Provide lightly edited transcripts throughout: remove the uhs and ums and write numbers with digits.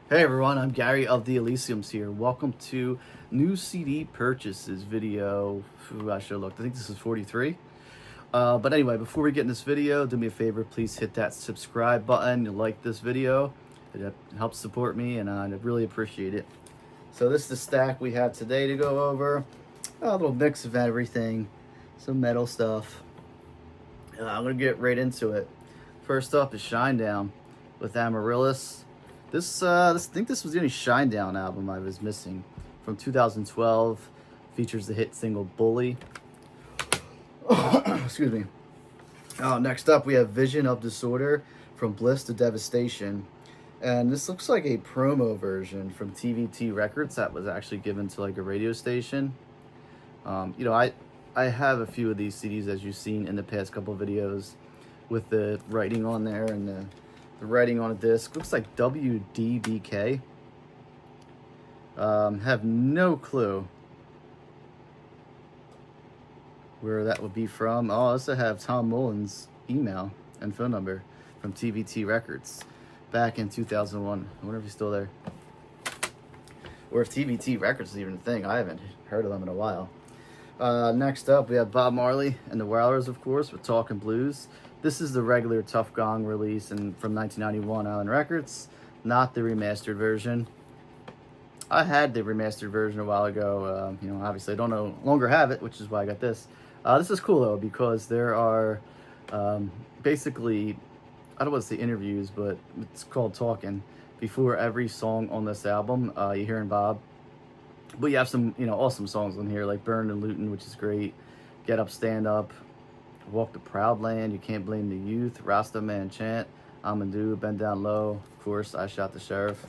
Hey everyone, I'm Gary of the Elysiums here. Welcome to new CD purchases video. Ooh, I should have looked. I think this is 43. But anyway, before we get in this video, do me a favor, please hit that subscribe button, like this video. It helps support me and I really appreciate it. So this is the stack we have today to go over. A little mix of everything, some metal stuff. I'm gonna get right into it. First up is Shinedown with Amaryllis. I think this was the only Shinedown album I was missing from 2012. Features the hit single Bully. Excuse me. Next up, we have Vision of Disorder from Bliss to Devastation. And this looks like a promo version from TVT Records that was actually given to like a radio station. I have a few of these CDs, as you've seen in the past couple of videos, with the writing on there and the writing on a disc. Looks like WDBK. Have no clue where that would be from. Oh, I also have Tom Mullen's email and phone number from TVT Records back in 2001. I wonder if he's still there. Or if TVT Records is even a thing. I haven't heard of them in a while. Next up, we have Bob Marley and the Wailers, of course, with Talkin' Blues. This is the regular Tough Gong release from 1991 Island Records, not the remastered version. I had the remastered version a while ago. Obviously I don't no longer have it, which is why I got this. This is cool though, because there are basically, I don't want to say interviews, but it's called talking before every song on this album. You're hearing Bob, but you have some awesome songs on here like Burn and Luton, which is great. Get Up, Stand Up, Walk the Proud Land, You Can't Blame the Youth, Rasta Man Chant, Amadou, Bend Down Low, of course, I Shot the Sheriff.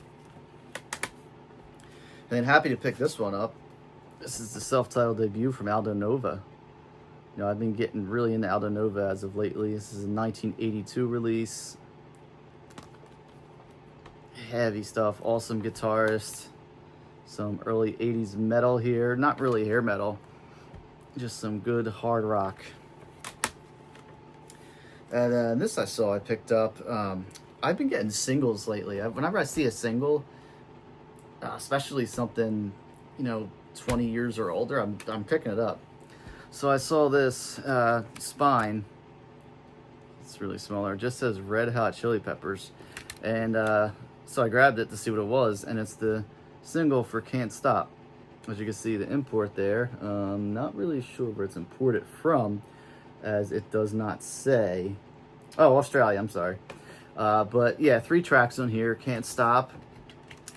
And happy to pick this one up. This is the self-titled debut from Aldo Nova. I've been getting really into Aldo Nova as of lately. This is a 1982 release. Heavy stuff, awesome guitarist. Some early 80s metal here. Not really hair metal, just some good hard rock. And this I picked up. I've been getting singles lately. Whenever I see a single, especially something, 20 years or older, I'm picking it up. So I saw this Spine. It's really smaller. It just says Red Hot Chili Peppers. And so I grabbed it to see what it was, and it's the single for Can't Stop. As you can see, the import there. Not really sure where it's imported from, as it does not say. Oh, Australia, I'm sorry. But yeah, 3 tracks on here. Can't Stop.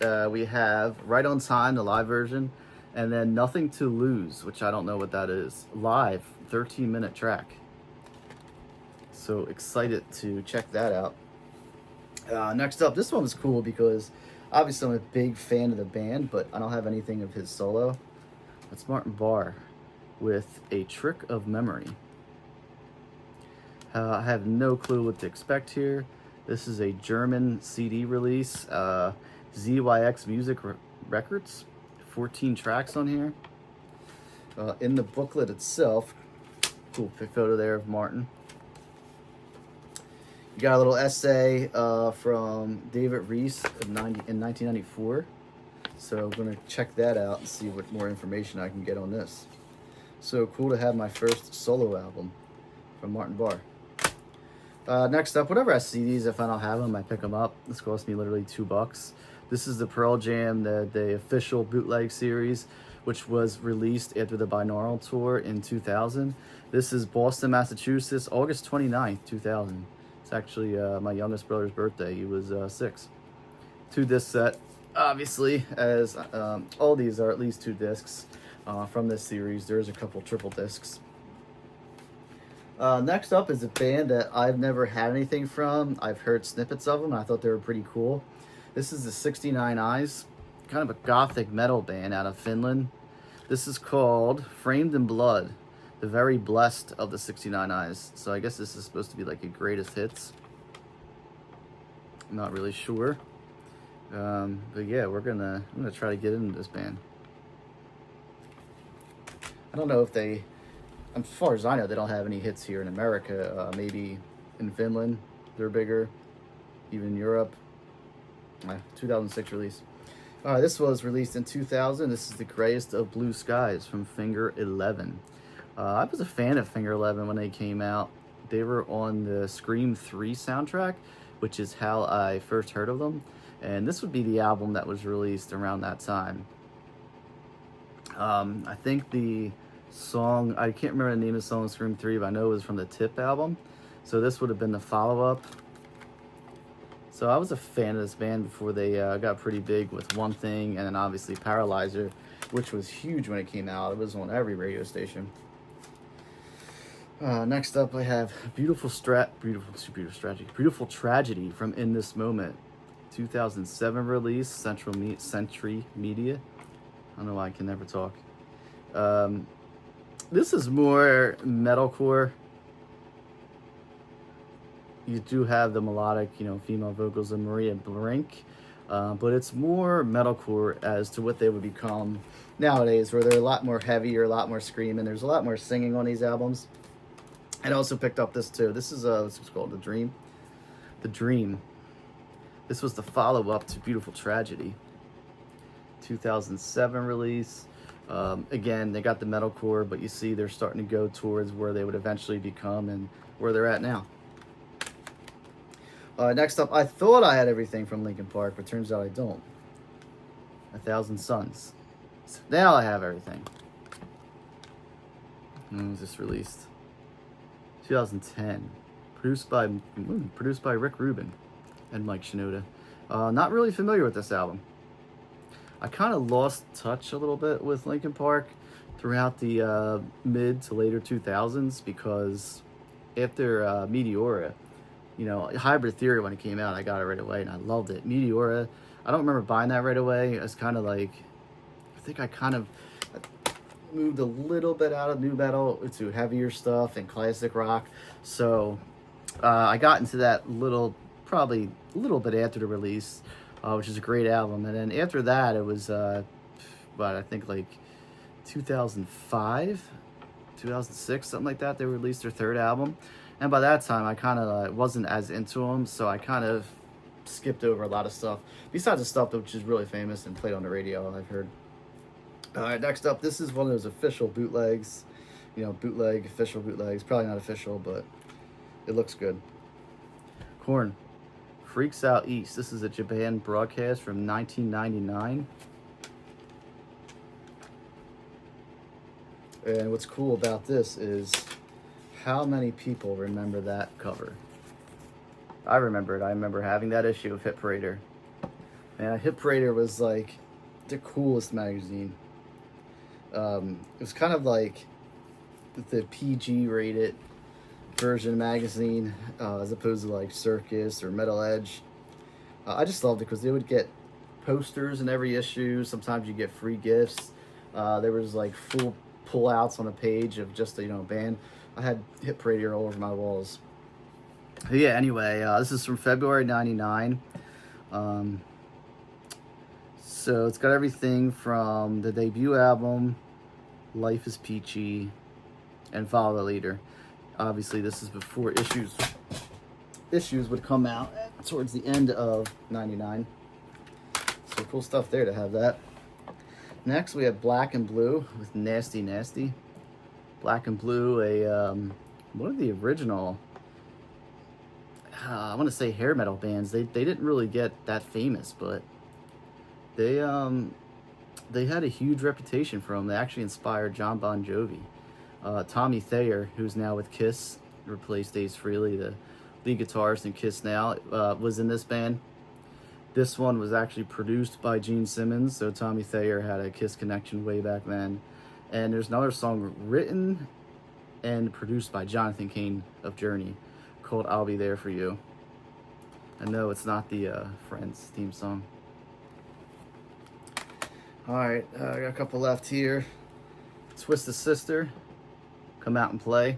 We have Right on Time, the live version, and then Nothing to Lose, which I don't know what that is. Live, 13-minute track. So excited to check that out. Next up, this one was cool because obviously I'm a big fan of the band, but I don't have anything of his solo. It's Martin Barre with A Trick of Memory. I have no clue what to expect here. This is a German CD release. ZYX Music Records. 14 tracks on here. In the booklet itself, cool photo there of Martin. You got a little essay from David Reese in 1994. So I'm going to check that out and see what more information I can get on this. So cool to have my first solo album from Martin Barre. Next up, whenever I see these, if I don't have them, I pick them up. This cost me literally $2. This is the Pearl Jam, the official bootleg series, which was released after the binaural tour in 2000. This is Boston, Massachusetts, August 29th, 2000. It's actually my youngest brother's birthday. He was 6. 2-disc set, obviously, as all these are at least 2 discs from this series. There's a couple triple discs. Next up is a band that I've never had anything from. I've heard snippets of them. I thought they were pretty cool. This is the 69 Eyes, kind of a gothic metal band out of Finland. This is called Framed in Blood, the very blessed of the 69 Eyes. So I guess this is supposed to be like a greatest hits. I'm not really sure. But yeah, I'm gonna try to get into this band. I don't know if they, as far as I know, they don't have any hits here in America. Maybe in Finland, they're bigger. Even in Europe. 2006 release. This was released in 2000. This is The Grayest of Blue Skies from Finger 11. I was a fan of Finger 11 when they came out. They were on the Scream 3 soundtrack, which is how I first heard of them. And this would be the album that was released around that time. I think the song, I can't remember the name of the song in Scream 3, but I know it was from the Tip album. So this would have been the follow-up. So I was a fan of this band before they got pretty big with One Thing, and then obviously Paralyzer, which was huge when it came out. It was on every radio station. Next up, I have Beautiful Tragedy from In This Moment, 2007 release, Century Media. I don't know why I can never talk. This is more metalcore. You do have the melodic, female vocals of Maria Brink, but it's more metalcore as to what they would become nowadays, where they're a lot more heavier, a lot more screaming. There's a lot more singing on these albums. And I also picked up this too. This is what's it called, The Dream. The Dream. This was the follow-up to Beautiful Tragedy, 2007 release. Again, they got the metalcore, but you see they're starting to go towards where they would eventually become and where they're at now. Next up, I thought I had everything from Linkin Park, but turns out I don't. 1,000 Suns. So now I have everything. When was this released? 2010. Produced by Rick Rubin and Mike Shinoda. Not really familiar with this album. I kind of lost touch a little bit with Linkin Park throughout the mid to later 2000s because after Meteora, Hybrid Theory, when it came out, I got it right away and I loved it. Meteora, I don't remember buying that right away. It's kind of like, I think I kind of moved a little bit out of new metal to heavier stuff and classic rock. So I got into that probably a little bit after the release, which is a great album. And then after that, it was, I think like 2005, 2006, something like that. They released their third album. And by that time, I kind of wasn't as into them, so I kind of skipped over a lot of stuff, besides the stuff which is really famous and played on the radio, I've heard. All right, next up, this is one of those official bootlegs. Official bootlegs. Probably not official, but it looks good. Korn, Freaks Out East. This is a Japan broadcast from 1999. And what's cool about this is how many people remember that cover? I remember it. I remember having that issue of Hit Parader. And Hit Parader was like the coolest magazine. It was kind of like the PG rated version magazine, as opposed to like Circus or Metal Edge. I just loved it because they would get posters in every issue. Sometimes you get free gifts. There was like full pull-outs on a page of just a band. I had Hit Parader all over my walls. But yeah, anyway, this is from February 99. So it's got everything from the debut album, Life is Peachy, and Follow the Leader. Obviously, this is before issues would come out towards the end of 99. So cool stuff there to have that. Next, we have Black and Blue with Nasty Nasty. Black and Blue, one of the original, I want to say hair metal bands. They didn't really get that famous, but they had a huge reputation for them. They actually inspired John Bon Jovi. Tommy Thayer, who's now with Kiss, replaced Ace Frehley, the lead guitarist in Kiss now, was in this band. This one was actually produced by Gene Simmons, so Tommy Thayer had a Kiss connection way back then. And there's another song written and produced by Jonathan Cain of Journey called I'll Be There For You. And no, it's not the Friends theme song. Alright, I got a couple left here. Twisted Sister, Come Out and Play.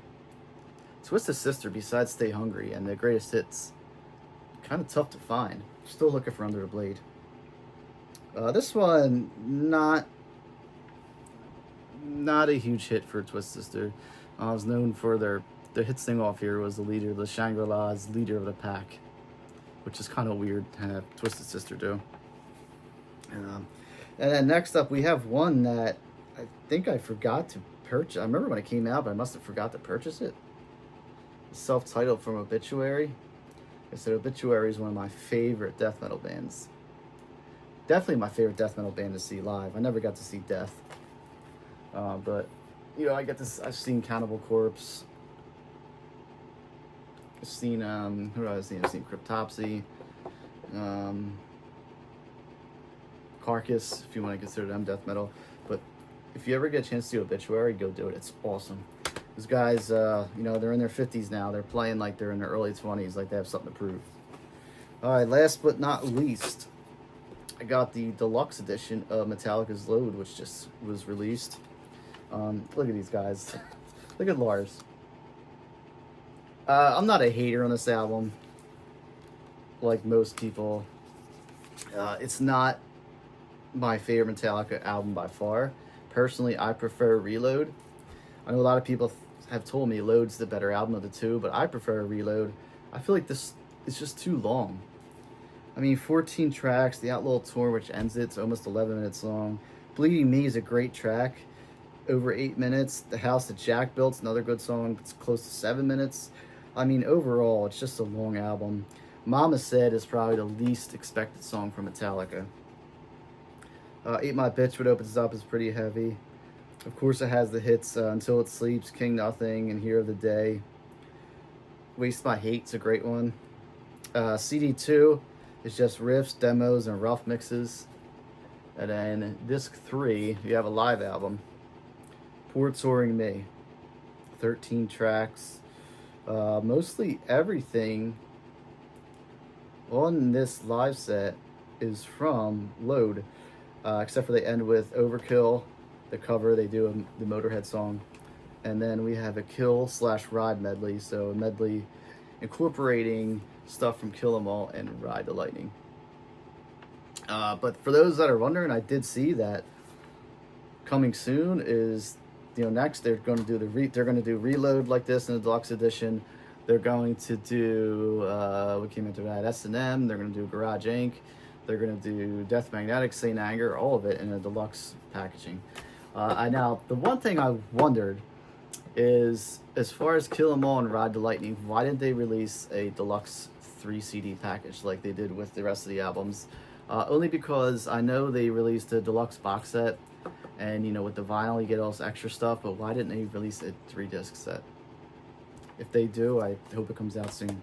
Twisted Sister, besides Stay Hungry and the greatest hits, kind of tough to find. Still looking for Under the Blade. This one, not a huge hit for Twisted Sister. I was known for the hit sing off here was the Shangri-La's Leader of the Pack. which is kind of weird to have Twisted Sister do. And then next up, we have one that I think I forgot to purchase. I remember when it came out, but I must have forgot to purchase it. Self-titled from Obituary. I said Obituary is one of my favorite death metal bands. Definitely my favorite death metal band to see live. I never got to see Death, but you know, I've seen Cannibal Corpse. I've seen who do I see? I've seen Cryptopsy, Carcass, if you want to consider them death metal. But if you ever get a chance to do Obituary, go do it. It's awesome. These guys, you know, they're in their 50s now. They're playing like they're in their early 20s, like they have something to prove. All right, last but not least, I got the deluxe edition of Metallica's Load, which just was released. Look at these guys. Look at Lars. I'm not a hater on this album, like most people. It's not my favorite Metallica album by far. Personally, I prefer Reload. I know a lot of people have told me Load's the better album of the two, but I prefer Reload. I feel like this is just too long. I mean, 14 tracks, the Outlaw Tour, which ends it's almost 11 minutes long. Bleeding Me is a great track, over 8 minutes. The House That Jack Built's another good song, it's close to 7 minutes. I mean, overall, it's just a long album. Mama Said is probably the least expected song from Metallica. Eat My Bitch, what opens up, is pretty heavy. Of course, it has the hits Until It Sleeps, King Nothing, and Hero of the Day. Waste My Hate's a great one. CD2 is just riffs, demos, and rough mixes. And then disc 3, you have a live album. Poor Touring Me. 13 tracks. Mostly everything on this live set is from Load, except for they end with Overkill, the cover they do the Motorhead song, and then we have a Kill/Ride medley, so a medley incorporating stuff from Kill 'Em All and Ride the Lightning. But for those that are wondering, I did see that coming soon is, you know, next they're going to do they're going to do Reload like this in the deluxe edition. They're going to do what came into that, S&M. They're going to do Garage Inc. They're going to do Death Magnetic, Saint Anger, all of it in a deluxe packaging. Now, the one thing I wondered is, as far as Kill 'Em All and Ride the Lightning, why didn't they release a deluxe 3 CD package like they did with the rest of the albums? Only because I know they released a deluxe box set, and you know, with the vinyl you get all this extra stuff, but why didn't they release a 3-disc set? If they do, I hope it comes out soon.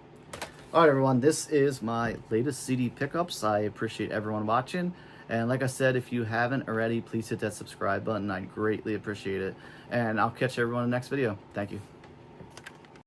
Alright everyone, this is my latest CD pickups. I appreciate everyone watching. And like I said, if you haven't already, please hit that subscribe button. I'd greatly appreciate it. And I'll catch everyone in the next video. Thank you.